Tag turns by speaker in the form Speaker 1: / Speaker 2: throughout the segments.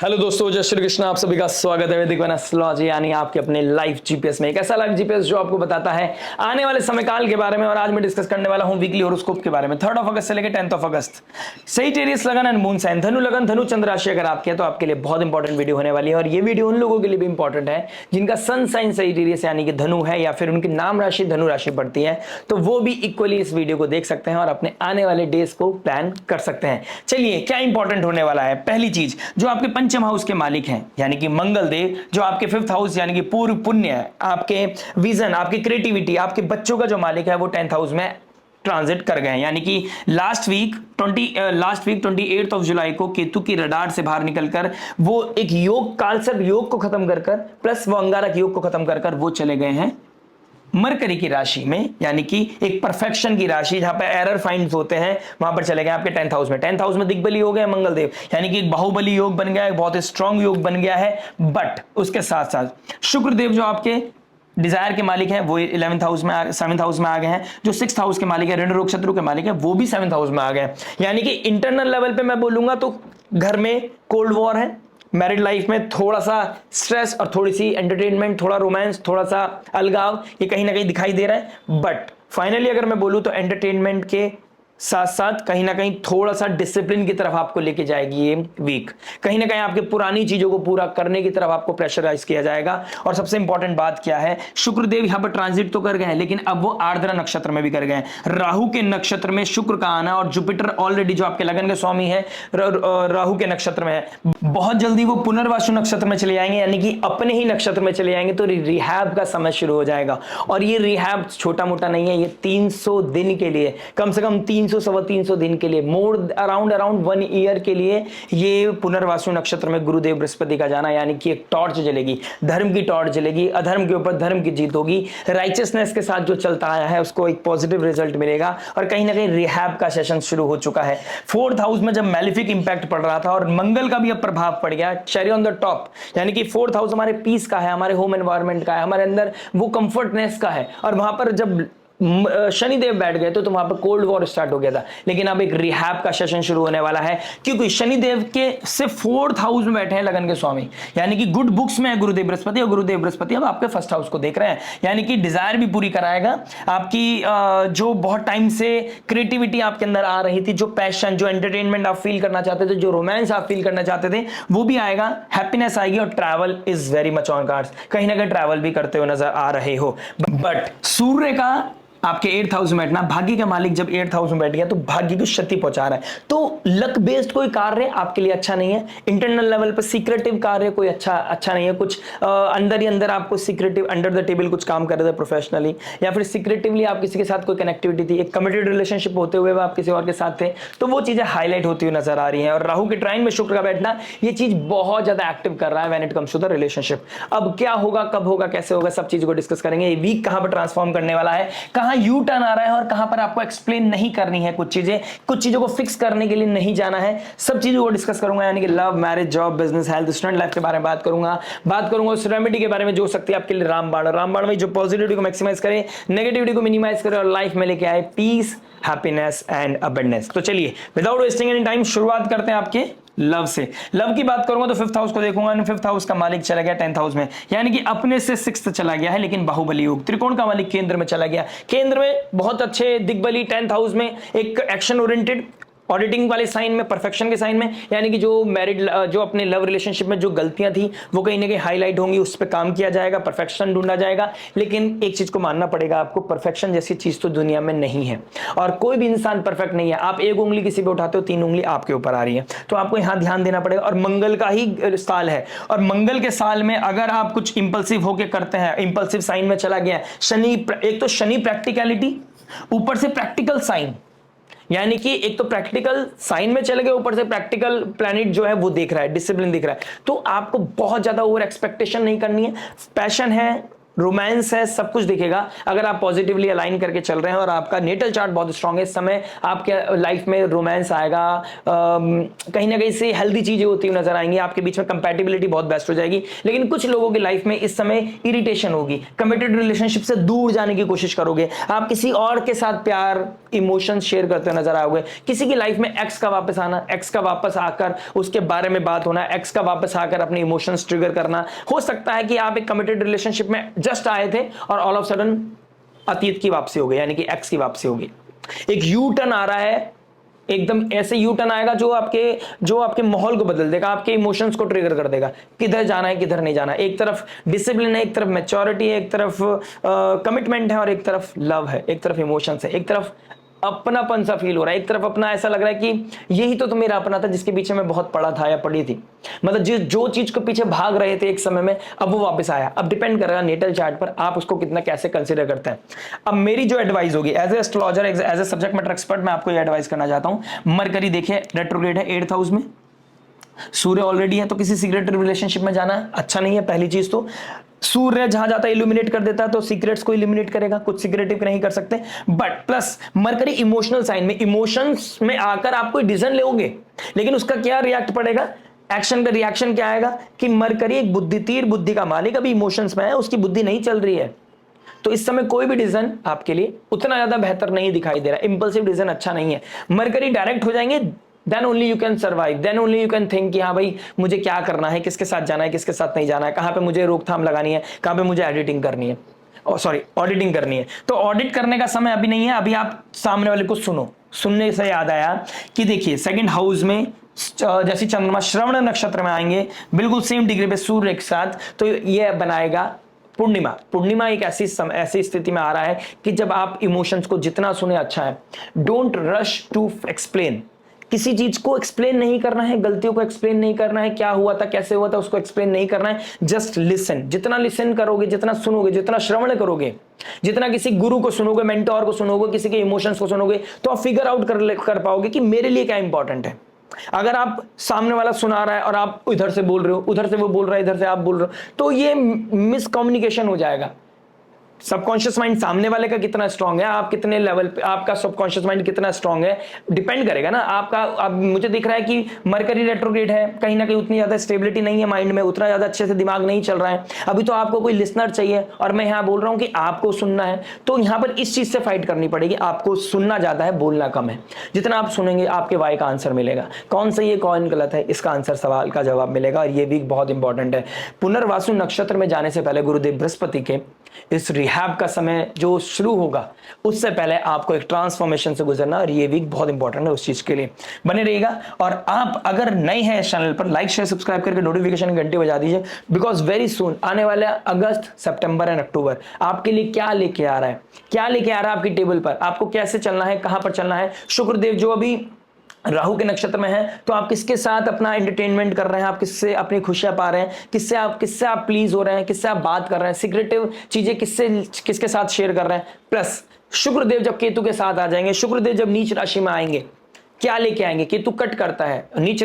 Speaker 1: Hello दोस्तों, जय श्री कृष्ण। आप सभी का स्वागत है वैदिक एस्ट्रोलॉजी यानी आपके अपने लाइव जीपीएस में। एक ऐसा लाइव जीपीएस जो आपको बताता है आने वाले समय काल के बारे में। और आज मैं डिस्कस करने वाला हूं वीकली हॉरोस्कोप के बारे में 3 अगस्त से लेकर 10 अगस्त। सजिटेरियस लगन एंड मून साइन, धनु लगन धनु चंद्र राशि अगर आपकी है तो आपके लिए बहुत इंपॉर्टेंट वीडियो होने वाली है। और ये वीडियो उन लोगों के लिए भी इंपॉर्टेंट है जिनका सन साइन सजिटेरियस यानी कि धनु है या फिर उनकी नाम राशि धनु राशि पड़ती है, तो वो भी इक्वली इस वीडियो को देख सकते हैं और अपने आने वाले डेज को प्लान कर सकते हैं। चलिए, क्या इंपॉर्टेंट होने वाला है। पहली चीज, जो आपके पंचम हाउस के मालिक यानी कि मंगल देव, जो आपके 5th हाउस यानी कि पूर्व पुण्य है, आपके विजन, आपकी क्रिएटिविटी, आपके बच्चों का जो मालिक है वो 10th हाउस में ट्रांजिट कर गए। यानी कि लास्ट वीक 28 जुलाई को केतु की रडार से बाहर निकलकर वो एक योग कालसर्प योग को खत्म कर प्लस वो अंगारक योग को खत्म कर वो चले गए हैं मरकरी की राशि में, यानी कि एक परफेक्शन की राशि जहां पर एरर फाइंड्स होते हैं, वहां पर चले गए आपके 10th हाउस में। 10th हाउस में दिग्बली हो गए मंगल देव, यानी कि एक बाहुबली योग बन गया है, बहुत स्ट्रांग योग बन गया है। बट उसके साथ साथ शुक्र देव जो आपके डिजायर के मालिक है वो 11th हाउस में 7th हाउस में आ गए हैं। जो 6th हाउस के मालिक है, ऋण रोग शत्रु के मालिक है, वो भी 7th हाउस में आ गए। यानी कि इंटरनल लेवल पे मैं बोलूंगा तो घर में कोल्ड वॉर है, मैरिड लाइफ में थोड़ा सा स्ट्रेस और थोड़ी सी एंटरटेनमेंट, थोड़ा रोमांस, थोड़ा सा अलगाव, ये कहीं ना कहीं दिखाई दे रहा है। बट फाइनली अगर मैं बोलूं तो एंटरटेनमेंट के साथ साथ कहीं ना कहीं थोड़ा सा डिसिप्लिन की तरफ आपको लेके जाएगी ये वीक। कहीं ना कहीं आपके पुरानी चीजों को पूरा करने की तरफ आपको प्रेशराइज किया जाएगा। और सबसे इंपॉर्टेंट बात क्या है, शुक्रदेव यहां पर ट्रांजिट तो कर गए हैं, लेकिन अब वो आर्द्रा नक्षत्र में भी कर गए हैं। राहु के नक्षत्र में शुक्र का आना, और जुपिटर ऑलरेडी जो आपके लगन के स्वामी है राहु के नक्षत्र में है, बहुत जल्दी वो पुनर्वासु नक्षत्र में चले जाएंगे, यानी कि अपने ही नक्षत्र में चले जाएंगे। तो रिहैब का समय शुरू हो जाएगा। और ये रिहैब छोटा मोटा नहीं है, ये 300 दिन के लिए, कम से कम 300-325 दिन के लिए, मोर अराउंड 1 ईयर के लिए ये पुनर्वासु नक्षत्र में गुरुदेव बृहस्पति का जाना, यानी कि एक टॉर्च जलेगी, धर्म की टॉर्च जलेगी, अधर्म के ऊपर धर्म की जीत होगी। राइचियसनेस के साथ जो चलता आया है उसको एक पॉजिटिव रिजल्ट मिलेगा। और कहीं ना कहीं रिहैब का सेशन शुरू हो चुका है। 4th हाउस में जब मैलिफिक इंपैक्ट पड़ रहा था और मंगल का भी अब प्रभाव पड़ गया, चेरी ऑन द टॉप, यानी कि 4th हाउस हमारे पीस का है, हमारे होम एनवायरनमेंट का है, हमारे अंदर वो कंफर्टनेस का है। और वहां पर जब शनिदेव बैठ गए तो वहां पर कोल्ड वॉर स्टार्ट हो गया था। लेकिन अब एक रिहैब का सेशन शुरू होने वाला है, क्योंकि शनिदेव के सिर्फ 4th हाउस में बैठे हैं लगन के स्वामी, यानी कि गुड बुक्स में है गुरुदेव बृहस्पति, और गुरुदेव बृहस्पति अब आपके 1st हाउस को देख रहे हैं। यानी कि डिजायर भी पूरी कराएगा आपकी, जो बहुत टाइम से क्रिएटिविटी आपके अंदर आ रही थी, जो पैशन, जो एंटरटेनमेंट आप फील करना चाहते थे, जो रोमांस आप फील करना चाहते थे, वो भी आएगा, हैप्पीनेस आएगी। और travel is very much on cards, कहीं ना कहीं ट्रैवल भी करते हुए नजर आ रहे हो। बट सूर्य का आपके 8th हाउस में बैठना, भाग्य का मालिक जब 8th हाउस में बैठ गया तो भाग्य को क्षति पहुंचा रहा है। तो लक बेस्ड कोई कार्य आपके लिए अच्छा नहीं है। इंटरनल लेवल पर सीक्रेटिव कार्य कोई अच्छा नहीं है। कुछ अंदर ही अंदर आपको सीक्रेटिव, अंडर द टेबल कुछ काम कर रहे थे प्रोफेशनली, या फिर सीक्रेटिवली आप किसी के साथ कोई कनेक्टिविटी थी, एक कमिटेड रिलेशनशिप होते हुए आप किसी और के साथ थे, तो वो चीजें हाईलाइट होती हुई नजर आ रही है। और राहु के ट्राइन में शुक्र का बैठना ये चीज बहुत ज्यादा एक्टिव कर रहा है when it comes to the relationship. अब क्या होगा, कब होगा, कैसे होगा, सब चीज को डिस्कस करेंगे। ये वीक कहां पर ट्रांसफॉर्म करने वाला है, कहां यू टर्न आ रहा है, और कहां पर आपको एक्सप्लेन नहीं करनी है कुछ चीजों को फिक्स करने के लिए नहीं जाना है, सब चीजों को डिस्कस करूंगा। यानी कि love, marriage, job, business, health, student life के बारे में बात करूंगा उस रेमेडी के बारे में जो सकती है आपके लिए रामबाण में जो पॉजिटिविटी को मैक्सिमाइज करे, नेगेटिविटी को मिनिमाइज करे और लाइफ में लेके आए पीस, हैप्पीनेस एंड अबंडेंस। तो चलिए, विदाउट वेस्टिंग एनी टाइम शुरुआत करते हैं आपके लव से। लव की बात करूंगा तो 5th हाउस को देखूंगा। 5th हाउस का मालिक चला गया 10th हाउस में, यानी कि अपने से 6th चला गया है, लेकिन बाहुबली योग। त्रिकोण का मालिक केंद्र में चला गया, केंद्र में बहुत अच्छे दिग्बली 10th हाउस में, एक एक्शन ओरिएंटेड ऑडिटिंग वाले साइन में, परफेक्शन के साइन में, यानी कि जो मैरिड, जो अपने लव रिलेशनशिप में जो गलतियां थी वो कहीं ना कहीं हाईलाइट होंगी, उस पर काम किया जाएगा, परफेक्शन ढूंढा जाएगा। लेकिन एक चीज को मानना पड़ेगा आपको, परफेक्शन जैसी चीज तो दुनिया में नहीं है, और कोई भी इंसान परफेक्ट नहीं है। आप एक उंगली किसी पे उठाते हो, 3 उंगली आपके ऊपर आ रही है, तो आपको यहां ध्यान देना पड़ेगा। और मंगल का ही साल है, और मंगल के साल में अगर आप कुछ इंपल्सिव होके करते हैं, इंपल्सिव साइन में चला गया शनि, एक तो शनि प्रैक्टिकलिटी, ऊपर से प्रैक्टिकल साइन, यानी कि एक तो प्रैक्टिकल साइन में चले गए, ऊपर से प्रैक्टिकल प्लैनेट जो है वो देख रहा है, डिसिप्लिन दिख रहा है। तो आपको बहुत ज्यादा ओवर एक्सपेक्टेशन नहीं करनी है। पैशन है, रोमांस है, सब कुछ दिखेगा अगर आप पॉजिटिवली अलाइन करके चल रहे हैं और आपका नेटल चार्ट बहुत स्ट्रांग है। इस समय आपके लाइफ में रोमांस आएगा, कहीं ना कहीं से हेल्दी चीजें होती हुई नजर आएंगी, आपके बीच में कंपैटिबिलिटी बहुत बेस्ट हो जाएगी। लेकिन कुछ लोगों की लाइफ में इस समय इरिटेशन होगी, कमिटेड रिलेशनशिप से दूर जाने की कोशिश करोगे, आप किसी और के साथ प्यार इमोशंस शेयर करते हुए नजर आओगे। किसी की लाइफ में एक्स का वापस आना, एक्स का वापस आकर उसके बारे में बात होना, एक्स का वापस आकर अपने इमोशंस ट्रिगर करना। हो सकता है कि आप एक कमिटेड रिलेशनशिप में जस्ट आए थे और ऑल ऑफ सडन अतीत की वापसी हो गई, यानी कि एक्स की वापसी होगी। एक यू टर्न आ रहा है, एकदम ऐसे यू टर्न आएगा जो आपके माहौल को बदल देगा, आपके इमोशंस को ट्रिगर कर देगा, किधर जाना है किधर नहीं जाना। एक तरफ डिसिप्लिन है, एक तरफ मैच्योरिटी है, एक तरफ कमिटमेंट है और एक तरफ लव है, एक तरफ इमोशंस है, एक तरफ अपनापन सा फील हो रहा है, एक तरफ अपना ऐसा लग रहा है कि यही तो मेरा अपना था जिसके पीछे मैं बहुत पड़ा था या पड़ी थी। मतलब जो चीज को पीछे भाग रहे थे एक समय में, अब वो वापस आया। अब डिपेंड करेगा नेटल चार्ट पर आप उसको कितना कैसे कंसीडर करते हैं। अब मेरी जो एडवाइस होगी as a astrologer, as a subject matter expert, मैं आपको ये एडवाइस करना चाहता हूं। मरकरी देखिए रेट्रोग्रेड है 8th हाउस में, सूर्य ऑलरेडी है, तो किसी सीक्रेट रिलेशनशिप में जाना अच्छा नहीं है। पहली चीज तो सूर्य जहां जाता है इल्यूमिनेट कर देता है, तो सीक्रेट्स को इल्यूमिनेट करेगा, कुछ सीक्रेटिव नहीं कर सकते। But plus Mercury emotional sign में, इमोशंस में आकर आप कोई डिसीजन लोगे, लेकिन उसका क्या रिएक्ट पड़ेगा, एक्शन का रिएक्शन क्या आएगा कि मरकरी एक बुद्धि, तीर बुद्धि का मालिक, अभी इमोशंस में है, उसकी बुद्धि नहीं चल रही है। तो इस समय कोई भी डिसीजन आपके लिए उतना ज्यादा बेहतर नहीं दिखाई दे रहा है, इंपल्सिव डिसीजन अच्छा नहीं है। मरकरी डायरेक्ट हो जाएंगे, then only you can survive, then only you can think कि हाँ भाई मुझे क्या करना है, किसके साथ जाना है, किसके साथ नहीं जाना है, कहाँ पे मुझे रोकथाम लगानी है, कहाँ पे मुझे एडिटिंग करनी है, ऑडिटिंग करनी है। तो ऑडिट करने का समय अभी नहीं है, अभी आप सामने वाले को सुनो। सुनने से याद आया कि देखिए 2nd हाउस में जैसे चंद्रमा श्रवण नक्षत्र में आएंगे, बिल्कुल सेम डिग्री पे सूर्य के साथ, तो ये बनाएगा पूर्णिमा। पूर्णिमा एक ऐसी स्थिति में आ रहा है कि जब आप इमोशंस को जितना सुने अच्छा है। डोंट रश टू एक्सप्लेन, किसी चीज को एक्सप्लेन नहीं करना है, गलतियों को एक्सप्लेन नहीं करना है, क्या हुआ था कैसे हुआ था उसको एक्सप्लेन नहीं करना है। जस्ट लिसन, जितना लिसन करोगे, जितना सुनोगे, जितना श्रवण करोगे, जितना किसी गुरु को सुनोगे, मेंटोर को सुनोगे, किसी के इमोशंस को सुनोगे, तो आप फिगर आउट कर पाओगे कि मेरे लिए क्या इंपॉर्टेंट है। अगर आप सामने वाला सुना रहा है और आप इधर से बोल रहे हो, उधर से वो बोल रहा है, इधर से आप बोल रहे हो, तो ये मिसकम्युनिकेशन हो जाएगा। सबकॉन्शियस माइंड सामने वाले का कितना स्ट्रांग है, आप कितने लेवल पे, आपका सबकॉन्शियस माइंड कितना स्ट्रांग है, डिपेंड करेगा ना आपका। अब मुझे दिख रहा है कि मरकरी रेट्रोग्रेड है, कहीं ना कहीं उतनी ज्यादा स्टेबिलिटी नहीं है माइंड में, उतना ज्यादा अच्छे से दिमाग नहीं चल रहा है अभी। तो आपको कोई लिसनर चाहिए और मैं यहाँ बोल रहा हूँ कि आपको सुनना है, तो यहाँ पर इस चीज से फाइट करनी पड़ेगी। आपको सुनना ज्यादा है, बोलना कम है। जितना आप सुनेंगे आपके वाई का आंसर मिलेगा, कौन सही है कौन गलत है, इसका आंसर, सवाल का जवाब मिलेगा। और ये वीक बहुत इंपॉर्टेंट है। पुनर्वासु नक्षत्र में जाने से पहले गुरुदेव बृहस्पति के इस रिहैब का समय जो शुरू होगा, उससे पहले आपको एक ट्रांसफॉर्मेशन से गुजरना, और ये वीक बहुत इंपॉर्टेंट है उस चीज के लिए। बने रहिएगा। और आप अगर नए हैं इस चैनल पर, लाइक शेयर सब्सक्राइब करके नोटिफिकेशन घंटी बजा दीजिए, बिकॉज वेरी सून आने वाले अगस्त, सितंबर एंड अक्टूबर आपके लिए क्या लेके आ रहा है, क्या लेके आ रहा है आपकी टेबल पर, आपको कैसे चलना है, कहां पर चलना है। शुक्रदेव जो अभी राहु के नक्षत्र में है, तो आप किसके साथ अपना एंटरटेनमेंट कर रहे हैं, आप किससे अपनी खुशियां पा रहे हैं, किससे आप प्लीज हो रहे हैं, किससे आप बात कर रहे हैं, सीक्रेटिव चीजें किसके साथ शेयर कर रहे हैं। प्लस शुक्रदेव जब केतु के साथ आ जाएंगे, शुक्रदेव जब नीच राशि में आएंगे, क्या लेके आएंगे, केतु कट करता है नीच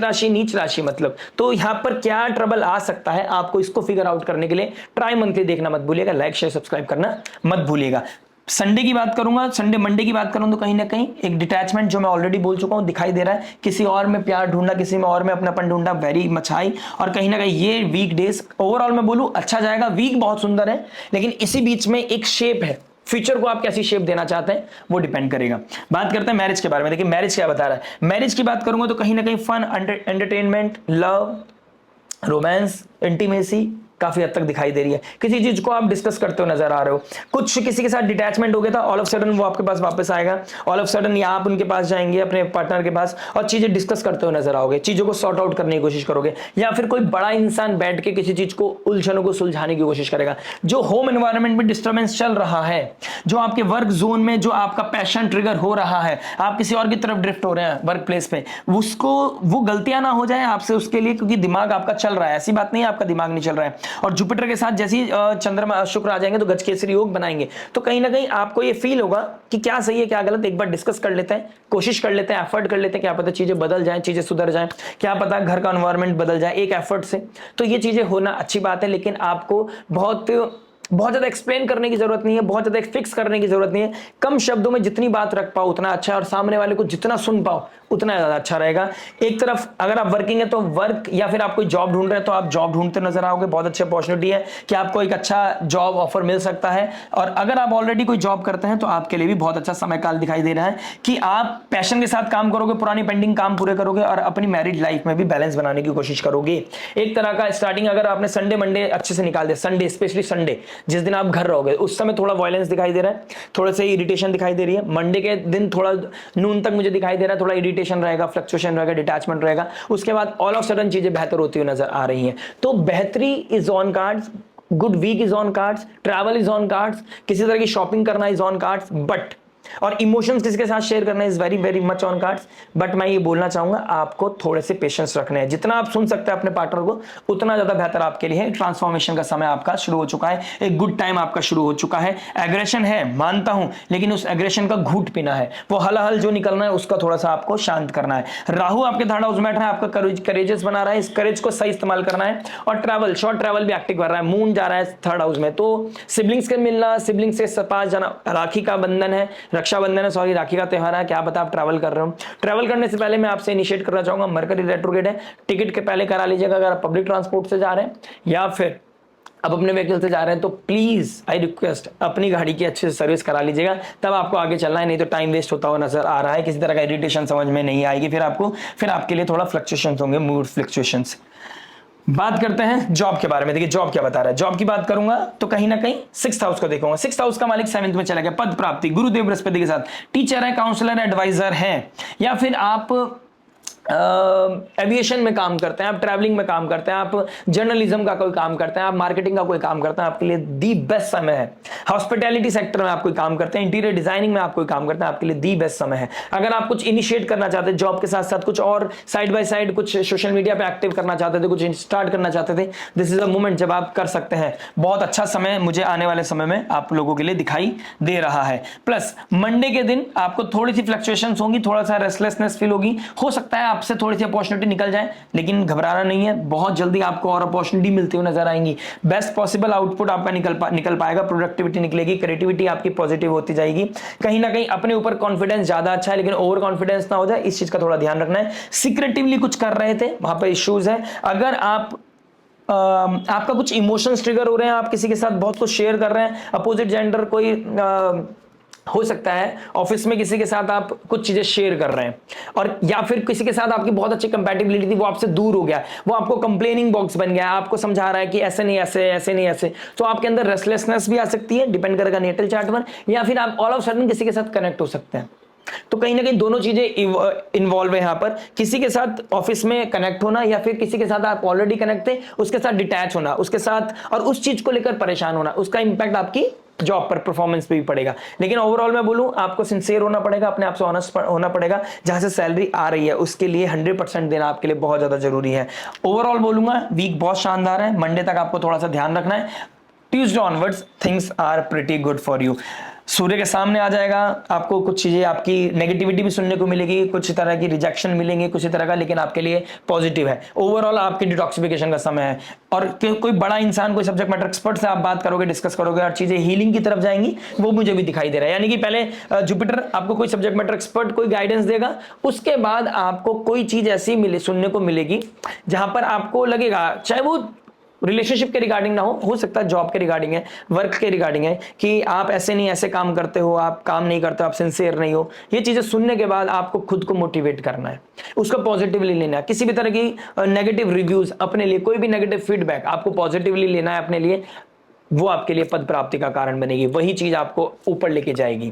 Speaker 1: राशि मतलब, तो यहां पर क्या ट्रबल आ सकता है, आपको इसको फिगर आउट करने के लिए ट्राई मंथली देखना मत भूलिएगा, लाइक शेयर सब्सक्राइब करना मत भूलिएगा। संडे की बात करूंगा, मंडे की बात करूं तो कहीं ना कहीं एक डिटैचमेंट, जो मैं ऑलरेडी बोल चुका हूं, दिखाई दे रहा है। किसी और में प्यार ढूंढना, किसी में और में अपनापन ढूंढना, वेरी मच हाई। और कहीं ना कहीं ये वीक डेज ओवरऑल मैं बोलूं अच्छा जाएगा। वीक बहुत सुंदर है, लेकिन इसी बीच में एक शेप है। फ्यूचर को आप कैसी शेप देना चाहते हैं वो डिपेंड करेगा। बात करते हैं मैरिज के बारे में। देखिए मैरिज क्या बता रहा है। मैरिज की बात करूंगा तो कहीं ना कहीं fun, entertainment, love, romance, intimacy काफी हद तक दिखाई दे रही है। किसी चीज को आप डिस्कस करते हुए नजर आ रहे हो, कुछ किसी के साथ डिटैचमेंट हो गया था, ऑल ऑफ सडन वो आपके पास वापस आएगा, ऑल ऑफ सडन या आप उनके पास जाएंगे अपने पार्टनर के पास और चीजें डिस्कस करते हुए नजर आओगे, चीजों को सॉर्ट आउट करने की कोशिश करोगे, या फिर कोई बड़ा इंसान बैठ के किसी चीज को, उलझनों को सुलझाने की कोशिश करेगा। जो होम एनवायरनमेंट में डिस्टर्बेंस चल रहा है, जो आपके वर्क जोन में जो आपका पैशन ट्रिगर हो रहा है, आप किसी और की तरफ ड्रिफ्ट हो रहे हैं वर्क प्लेस पे, उसको वो गलतियां ना हो जाए आपसे, उसके लिए, क्योंकि दिमाग आपका चल रहा है। ऐसी बात नहीं है आपका दिमाग नहीं चल रहा है। और जुपिटर के साथ जैसे चंद्रमा शुक्र आ जाएंगे तो गजकेसरी योग बनाएंगे, तो कहीं ना कहीं आपको ये फील होगा कि क्या सही है क्या गलत, एक बार डिस्कस कर लेते हैं, कोशिश कर लेते हैं, एफर्ट कर लेते हैं, क्या पता चीजें बदल जाएं, चीजें सुधर जाएं, क्या पता घर का एनवायरनमेंट बदल जाए एक एफर्ट से। तो ये चीजें होना अच्छी बात है, लेकिन आपको बहुत बहुत ज्यादा एक्सप्लेन करने की जरूरत नहीं है, बहुत ज्यादा फिक्स करने की जरूरत नहीं है। कम शब्दों में जितनी बात रख पाओ उतना अच्छा है, और सामने वाले को जितना सुन पाओ उतना ज्यादा अच्छा रहेगा। एक तरफ अगर आप वर्किंग है तो वर्क, या फिर आप कोई जॉब ढूंढ रहे हैं तो आप जॉब ढूंढते नजर आओगे, बहुत अच्छी अपॉर्चुनिटी है कि आपको एक अच्छा जॉब ऑफर मिल सकता है। और अगर आप ऑलरेडी कोई जॉब करते हैं तो आपके लिए भी बहुत अच्छा समय काल दिखाई दे रहा है कि आप पैशन के साथ काम करोगे, पुरानी पेंडिंग काम पूरे करोगे और अपनी मैरिड लाइफ में भी बैलेंस बनाने की कोशिश करोगे। एक तरह का स्टार्टिंग अगर आपने संडे मंडे अच्छे से निकाल दिया, संडे स्पेशली संडे जिस दिन आप घर रहोगे उस समय थोड़ा वायलेंस दिखाई दे रहा है, थोड़ा सा इरिटेशन दिखाई दे रही है। मंडे के दिन थोड़ा नून तक मुझे दिखाई दे रहा है थोड़ा इरिटेशन रहेगा, फ्लक्चुएशन रहेगा, डिटैचमेंट रहेगा। उसके बाद ऑल ऑफ सडन चीजें बेहतर होती हुई नजर आ रही हैं। तो बेहतरी is on cards, good week is on cards, travel is on cards, किसी तरह की शॉपिंग करना इज ऑन कार्ड्स, बट और इमोशंस किसी के साथ शेयर करना is very very much on cards. But मैं ये बोलना चाहूंगा आपको थोड़े से पेशेंस रखने हैं। जितना आप सुन सकते हैं अपने पार्टनर को उतना ज्यादा बेहतर आपके लिए है। ट्रांसफॉर्मेशन का समय आपका शुरू हो चुका है, एक गुड टाइम आपका शुरू हो चुका है। एग्रेशन है मानता हूं, लेकिन उस एग्रेशन का घूट पीना है, वो हल जो निकलना है उसका थोड़ा सा आपको शांत करना है। राहु आपके थर्ड हाउस में बैठ रहा है, आपका करेजेस बना रहा है, इस करेज को सही इस्तेमाल करना है। और ट्रैवल, शॉर्ट ट्रैवल भी एक्टिव कर रहा है, मून जा रहा है थर्ड हाउस में, तो सिबलिंग्स के मिलना, सिबलिंग्स के पास जाना, राखी का बंधन है, रक्षाबंधन है, सॉरी राखी का त्योहार है, क्या पता आप ट्रैवल कर रहे हो। ट्रैवल करने से पहले मैं आपसे इनिशिएट करना चाहूंगा, मरकरी रेट्रोग्रेड है, टिकट के पहले करा लीजिएगा अगर आप पब्लिक ट्रांसपोर्ट से जा रहे हैं या फिर अब अपने व्हीकल से जा रहे हैं तो प्लीज आई रिक्वेस्ट अपनी गाड़ी की अच्छे से सर्विस करा लीजिएगा, तब आपको आगे चलना है, नहीं तो टाइम वेस्ट होता हुआ नजर आ रहा है। किसी तरह का इरिटेशन समझ में नहीं आएगी, फिर आपके लिए थोड़ा फ्लक्चुएशंस होंगे, मूड फ्लक्चुएशंस। बात करते हैं जॉब के बारे में। देखिए जॉब क्या बता रहा है, जॉब की बात करूंगा तो कहीं ना कहीं 6th हाउस को देखूंगा। 6th हाउस का मालिक 7th में चला गया, पद प्राप्ति गुरुदेव बृहस्पति के साथ, टीचर है, काउंसलर, एडवाइजर है, या फिर आप एविएशन में काम करते हैं, आप ट्रैवलिंग में काम करते हैं, आप जर्नलिज्म का कोई काम करते हैं, आप मार्केटिंग का कोई काम करते हैं, आपके लिए दी बेस्ट समय है। हॉस्पिटैलिटी सेक्टर में आप कोई काम करते हैं, इंटीरियर डिजाइनिंग में आप कोई काम करते हैं, आपके लिए दी बेस्ट समय है। अगर आप कुछ इनिशिएट करना चाहते हैं जॉब के साथ साथ कुछ और साइड बाय साइड, कुछ सोशल मीडिया पे एक्टिव करना चाहते थे, कुछ स्टार्ट करना चाहते थे, दिस इज अ मोमेंट जब आप कर सकते हैं। बहुत अच्छा समय मुझे आने वाले समय में आप लोगों के लिए दिखाई दे रहा है। प्लस मंडे के दिन आपको थोड़ी सी फ्लक्चुएशंस होंगी, थोड़ा सा रेस्टलेसनेस फील होगी, हो सकता है आपसे थोड़ी सी अपॉर्चुनिटी निकल जाए, लेकिन घबराना नहीं है, बहुत जल्दी आपको और अपॉर्चुनिटी मिलती हुई नजर आएंगी। बेस्ट पॉसिबल आउटपुट आपका निकल पाएगा, प्रोडक्टिविटी निकलेगी, क्रिएटिविटी आपकी पॉजिटिव होती जाएगी। कहीं ना कहीं अपने ऊपर कॉन्फिडेंस ज्यादा अच्छा है, लेकिन ओवर कॉन्फिडेंस ना हो जाए, इस चीज का थोड़ा ध्यान रखना है। सीक्रेटिवली कुछ कर रहे थे वहां पर इश्यूज है। अगर आपका कुछ इमोशंस ट्रिगर हो रहे हैं, आप किसी के साथ बहुत कुछ शेयर कर रहे हैं, अपोजिट जेंडर कोई हो सकता है ऑफिस में किसी के साथ आप कुछ चीजें शेयर कर रहे हैं, और या फिर किसी के साथ आपकी बहुत अच्छी कंपैटिबिलिटी थी, वो आपसे दूर हो गया, वो आपको कंप्लेनिंग बॉक्स बन गया, आपको समझा रहा है कि ऐसे नहीं ऐसे, ऐसे नहीं ऐसे, तो आपके अंदर रेस्टलेसनेस भी आ सकती है, डिपेंड करेगा नेटल चार्ट पर, या फिर आप ऑल ऑफ सडन किसी के साथ कनेक्ट हो सकते हैं। तो कहीं ना कहीं दोनों चीजें इन्वॉल्व है यहां पर, किसी के साथ ऑफिस में कनेक्ट होना, या फिर किसी के साथ आप ऑलरेडी कनेक्ट थे उसके साथ डिटैच होना, उसके साथ और उस चीज को लेकर परेशान होना, उसका इंपैक्ट आपकी जॉब पर, परफॉर्मेंस पे भी पड़ेगा। लेकिन ओवरऑल मैं बोलूं आपको सिंसियर होना पड़ेगा, अपने आप से ऑनेस्ट होना पड़ेगा, जहां से सैलरी आ रही है उसके लिए 100% देना आपके लिए बहुत ज्यादा जरूरी है। ओवरऑल बोलूंगा वीक बहुत शानदार है, मंडे तक आपको थोड़ा सा ध्यान रखना है, Tuesday onwards things are pretty good for you. सूर्य के सामने आ जाएगा, आपको कुछ चीजें, आपकी नेगेटिविटी भी सुनने को मिलेगी, कुछ तरह की रिजेक्शन मिलेंगे कुछ तरह का, लेकिन आपके लिए पॉजिटिव है। ओवरऑल आपकी डिटॉक्सिफिकेशन का समय है, और कोई बड़ा इंसान, कोई सब्जेक्ट मैटर एक्सपर्ट से आप बात करोगे, डिस्कस करोगे, और चीजें हीलिंग की तरफ जाएंगी, वो मुझे भी दिखाई दे रहा है। यानी कि पहले जुपिटर आपको कोई सब्जेक्ट मैटर एक्सपर्ट कोई गाइडेंस देगा, उसके बाद आपको कोई चीज ऐसी मिले, सुनने को मिलेगी जहां पर आपको लगेगा, चाहे वो रिलेशनशिप के रिगार्डिंग ना हो सकता है जॉब के रिगार्डिंग है, वर्क के रिगार्डिंग है, कि आप ऐसे नहीं ऐसे काम करते हो, आप काम नहीं करते, आप सिंसियर नहीं हो। ये चीजें सुनने के बाद आपको खुद को मोटिवेट करना है, उसको पॉजिटिवली लेना है। किसी भी तरह की नेगेटिव रिव्यूज अपने लिए, कोई भी नेगेटिव फीडबैक आपको पॉजिटिवली लेना है अपने लिए, वो आपके लिए पद प्राप्ति का कारण बनेगी, वही चीज आपको ऊपर लेके जाएगी।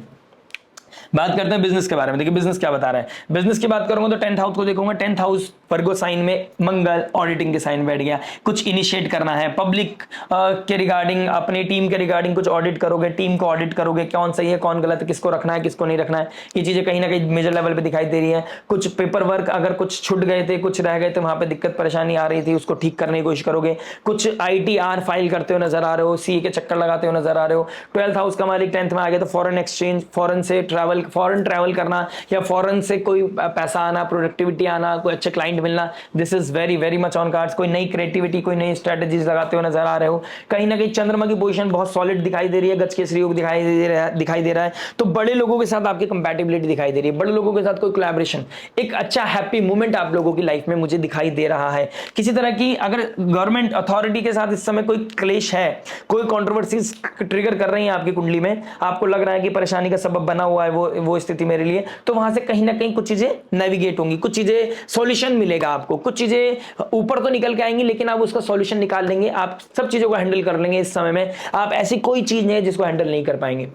Speaker 1: बात करते हैं बिजनेस के बारे में। देखिए बिजनेस क्या बता रहा है, बिजनेस की बात करूंगा तो 10th हाउस को देखूंगा। 10th हाउस वर्गो साइन में मंगल ऑडिटिंग के साइन बैठ गया, कुछ इनिशिएट करना है, पब्लिक के रिगार्डिंग, अपनी टीम के रिगार्डिंग कुछ ऑडिट करोगे, टीम को ऑडिट करोगे, कौन सही है कौन गलत है, किसको रखना है किसको नहीं रखना है, ये चीजें कहीं ना कहीं मेजर लेवल पे दिखाई दे रही है। कुछ पेपर वर्क अगर कुछ छूट गए थे, कुछ रह गए थे, वहां पे दिक्कत परेशानी आ रही थी, उसको ठीक करने की कोशिश करोगे। कुछ ITR फाइल करते हो नजर आ रहे हो, CA के चक्कर लगाते हो नजर आ रहे हो। 12th हाउस का मालिक 10th में आ गया, तो फॉरेन एक्सचेंज, फॉरेन से ट्रैवल ट्रैवल, फॉरेन ट्रैवल करना या फॉरेन से कोई पैसा आना, प्रोडक्टिविटी आना, कोई अच्छे क्लाइंट मिलना, this is very very much on cards. कोई नई क्रिएटिविटी, कोई नई स्ट्रेटेजीज लगाते हुए नजर आ रहे हो। कहीं ना कहीं चंद्रमा की पोजीशन बहुत सॉलिड दिखाई दे रही है, गज केसरी योग दिखाई दे रहा है। तो बड़े लोगों के साथ आपकी कंपैटिबिलिटी दिखाई दे रही है, बड़े लोगों के साथ कोई कोलैबोरेशन, एक अच्छा हैप्पी मोमेंट आप लोगों की लाइफ में मुझे दिखाई दे रहा है। किसी तरह की अगर गवर्नमेंट अथॉरिटी के साथ इस समय कोई क्लेश है, कोई कंट्रोवर्सीज ट्रिगर कर रही है आपकी कुंडली में, आपको लग रहा है कि परेशानी का सबब बना हुआ है वो स्थिति मेरे लिए, तो वहां से कहीं ना कहीं कुछ चीजें नेविगेट होंगी, कुछ चीजें सॉल्यूशन मिलेगा आपको, कुछ चीजें ऊपर तो निकल के आएंगी लेकिन आप उसका सॉल्यूशन निकाल लेंगे, आप सब चीजों को हैंडल कर लेंगे। इस समय में आप ऐसी कोई चीज नहीं है जिसको हैंडल नहीं कर पाएंगे।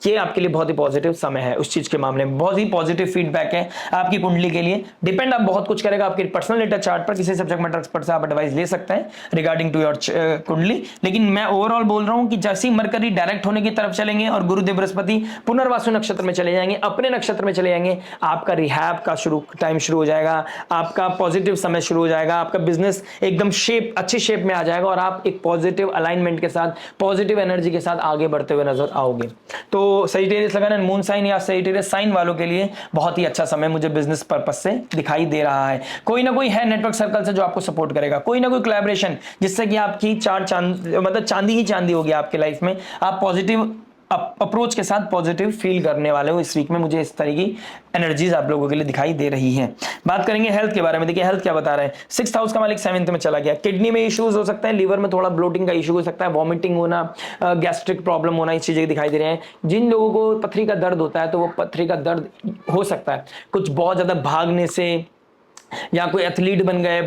Speaker 1: ये आपके लिए बहुत ही पॉजिटिव समय है, उस चीज के मामले में बहुत ही पॉजिटिव फीडबैक है आपकी कुंडली के लिए। डिपेंड आप बहुत कुछ करेगा आपके पर्सनल डेटा चार्ट पर, किसी सब्जेक्ट मैटर एक्सपर्ट से आप एडवाइस ले सकते हैं रिगार्डिंग टू योर कुंडली। लेकिन मैं ओवरऑल बोल रहा हूं कि जैसे ही मरकरी डायरेक्ट होने की तरफ चलेंगे और गुरुदेव बृहस्पति पुनर्वासु नक्षत्र में चले जाएंगे, अपने नक्षत्र में चले जाएंगे, आपका रिहैब का टाइम शुरू हो जाएगा, आपका पॉजिटिव समय शुरू हो जाएगा, आपका बिजनेस एकदम अच्छी शेप में आ जाएगा और आप एक पॉजिटिव अलाइनमेंट के साथ, पॉजिटिव एनर्जी के साथ आगे बढ़ते हुए नजर आओगे। तो सजिटेरियस लगन मून साइन या सजिटेरियस साइन वालों के लिए बहुत ही अच्छा समय मुझे बिजनेस पर्पस से दिखाई दे रहा है। कोई ना कोई है नेटवर्क सर्कल से जो आपको सपोर्ट करेगा, कोई ना कोई कोलैबोरेशन जिससे कि आपकी मतलब चांदी ही चांदी होगी आपकी लाइफ में। आप पॉजिटिव अप्रोच के साथ पॉजिटिव फील करने वाले हो इस वीक में, मुझे इस तरह की एनर्जीज आप लोगों के लिए दिखाई दे रही हैं। बात करेंगे हेल्थ के बारे में। देखिए हेल्थ क्या बता रहे हैं, 6th हाउस का मालिक 7th में चला गया। किडनी में इश्यूज हो सकते हैं, लिवर में थोड़ा ब्लोटिंग का इशू हो सकता है, वॉमिटिंग होना, गैस्ट्रिक प्रॉब्लम होना, इस चीजें दिखाई दे रहे हैं। जिन लोगों को पथरी का दर्द होता है तो वो पथरी का दर्द हो सकता है कुछ बहुत ज्यादा भागने से, या कोई एथलीट बन गए,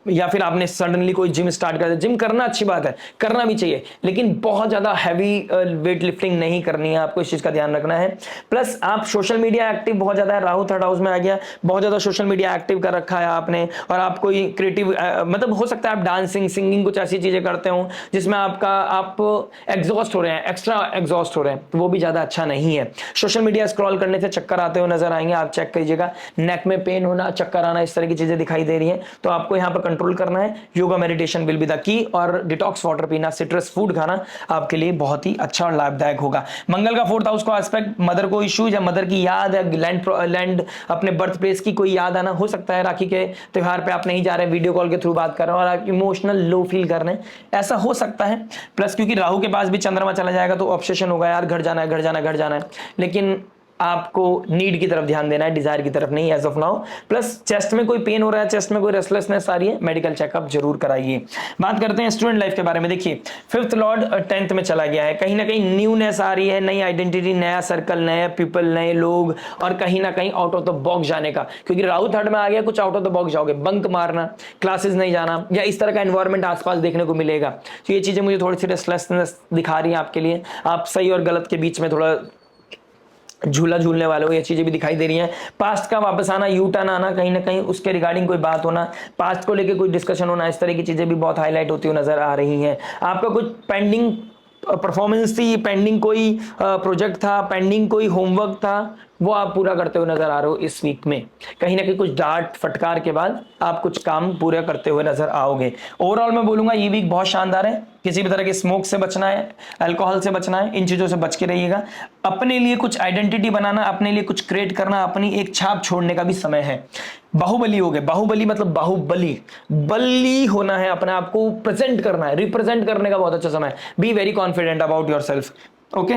Speaker 1: या फिर आपने सडनली कोई जिम स्टार्ट कर दिया। जिम करना अच्छी बात है, करना भी चाहिए, लेकिन बहुत ज्यादा हैवी वेट लिफ्टिंग नहीं करनी है, आपको इस चीज का ध्यान रखना है। प्लस आप सोशल मीडिया एक्टिव बहुत ज्यादा है, राहु 3rd हाउस में आ गया, बहुत ज्यादा सोशल मीडिया एक्टिव कर रखा है आपने, और आप कोई क्रिएटिव मतलब हो सकता है आप डांसिंग, सिंगिंग, कुछ ऐसी चीजें करते हो जिसमें आप एग्जॉस्ट हो रहे हैं, एक्स्ट्रा एग्जॉस्ट हो रहे हैं, तो वो भी ज्यादा अच्छा नहीं है। सोशल मीडिया स्क्रॉल करने से चक्कर आते हुए नजर आएंगे, आप चेक कीजिएगा। नेक में पेन होना, चक्कर आना, इस तरह की चीजें दिखाई दे रही हैं, तो आपको यहां पर कंट्रोल करना है। Yoga meditation will be the key, और डिटॉक्स वाटर पीना, सिट्रस फूड खाना आपके लिए बहुत ही अच्छा और लाभदायक होगा। मंगल का 4th हाउस का एस्पेक्ट, मदर को इश्यूज या मदर की याद, लैंड अपने बर्थ प्लेस की कोई याद आना हो सकता है। राखी के त्योहार पे आप नहीं जा रहे, वीडियो कॉल के थ्रू बात कर रहे हो और आप इमोशनल लो फील कर रहे हैं, ऐसा हो सकता है। प्लस क्योंकि राहु के पास भी चंद्रमा चला जाएगा तो ऑब्सेशन होगा, यार घर जाना है, घर जाना है, घर जाना है, लेकिन आपको नीड की तरफ ध्यान देना है, डिजायर की तरफ नहीं as of now. Plus chest में कोई पेन हो रहा है, चेस्ट में कोई रेस्टलेसनेस आ रही है, मेडिकल चेकअप जरूर कराइए। बात करते हैं स्टूडेंट लाइफ के बारे में। देखिए 5th लॉर्ड 10th में चला गया है, कहीं ना कहीं न्यूनेस आ रही है, नई आइडेंटिटी, नया सर्कल, नए पीपल, नए लोग, और कहीं ना कहीं आउट ऑफ द बॉक्स जाने का, क्योंकि राहु 3rd में आ गया, कुछ आउट ऑफ द बॉक्स जाओगे, बंक मारना, क्लासेस नहीं जाना, या इस तरह का एनवायरमेंट आसपास देखने को मिलेगा। तो ये चीजें मुझे थोड़ी सी रेस्टलेसनेस दिखा रही है आपके लिए, आप सही और गलत के बीच में थोड़ा झूला झूलने वाले हो, ये चीजें भी दिखाई दे रही हैं। पास्ट का वापस आना, यू टर्न आना, कहीं ना कहीं उसके रिगार्डिंग कोई बात होना, पास्ट को लेके कोई डिस्कशन होना, इस तरह की चीजें भी बहुत हाईलाइट होती हुई नजर आ रही हैं। आपका कुछ पेंडिंग परफॉर्मेंस थी, पेंडिंग कोई प्रोजेक्ट था, पेंडिंग कोई होमवर्क था, वो आप पूरा करते हुए नजर आ रहे हो इस वीक में। कहीं ना कहीं कुछ डांट फटकार के बाद आप कुछ काम पूरा करते हुए नजर आओगे। ओवरऑल मैं बोलूंगा ये वीक बहुत शानदार है। किसी भी तरह के स्मोक से बचना है, अल्कोहल से बचना है, इन चीजों से बच के रहिएगा। अपने लिए कुछ आइडेंटिटी बनाना, अपने लिए कुछ क्रिएट करना, अपनी एक छाप छोड़ने का भी समय है। बाहुबली हो गए, बाहुबली मतलब बाहुबली, बली होना है, अपने आप को प्रेजेंट करना है, रिप्रेजेंट करने का बहुत अच्छा समय है। Be very confident about your self. Okay,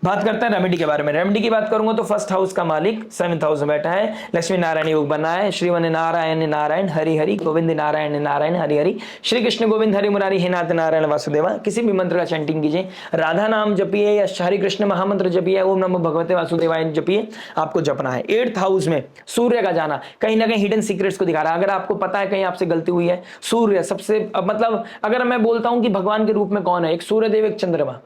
Speaker 1: बात करते हैं रेमेडी के बारे में। रेमेडी की बात करूंगा तो 1st हाउस का मालिक 7th हाउस में बैठा है, लक्ष्मी नारायण योग बना है। श्रीवन नारायण नारायण हरि हरि, गोविंद नारायण नारायण हरि हरि, श्री कृष्ण गोविंद हरि मुरारी हे नाथ नारायण वासुदेवा। किसी भी मंत्र का चैंटिंग कीजिए, राधा नाम जपिए या हरि कृष्ण महामंत्र जपिए, ओम नमो भगवते वासुदेवाय जपिए, आपको जपना है। 8th हाउस में सूर्य का जाना कहीं ना कहीं हिडन सीक्रेट्स को दिखा रहा है। अगर आपको पता है कहीं आपसे गलती हुई है, सूर्य सबसे मतलब अगर मैं बोलता हूं कि भगवान के रूप में कौन है, एक सूर्यदेव, एक चंद्रमा,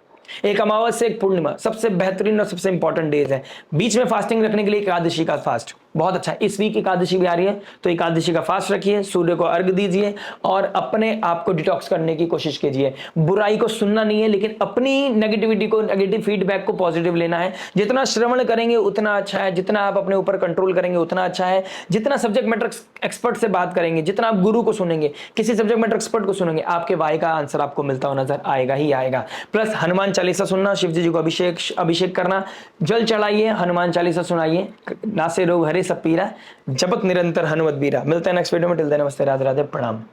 Speaker 1: एक अमावस्या, एक पूर्णिमा, सबसे बेहतरीन और सबसे इंपॉर्टेंट डेज है। बीच में फास्टिंग रखने के लिए एकादशी का फास्ट, बहुत अच्छा। इस वीक एकादशी भी आ रही है, तो एकादशी का फास्ट रखिए, सूर्य को अर्घ दीजिए और अपने आप को डिटॉक्स करने की कोशिश कीजिए। बुराई को सुनना नहीं है, लेकिन अपनी नेगेटिविटी को, नेगेटिव फीडबैक को पॉजिटिव लेना है। जितना श्रवण करेंगे उतना अच्छा है, जितना आप अपने ऊपर कंट्रोल करेंगे उतना अच्छा है। जितना सब्जेक्ट मैटर एक्सपर्ट से बात करेंगे, जितना आप गुरु को सुनेंगे, किसी सब्जेक्ट मैटर एक्सपर्ट को सुनेंगे, आपके वाई का आंसर आपको मिलता हुआ नजर आएगा ही आएगा। प्लस हनुमान चालीसा सुनना, शिव जी को अभिषेक करना, जल चढ़ाइए, हनुमान चालीसा सुनाइए। नासे रोग हरे सब पीरा, जपत निरंतर हनुमत बीरा। मिलते हैं नेक्स्ट वीडियो में। टिल देन नमस्ते, राधे राधे, प्रणाम।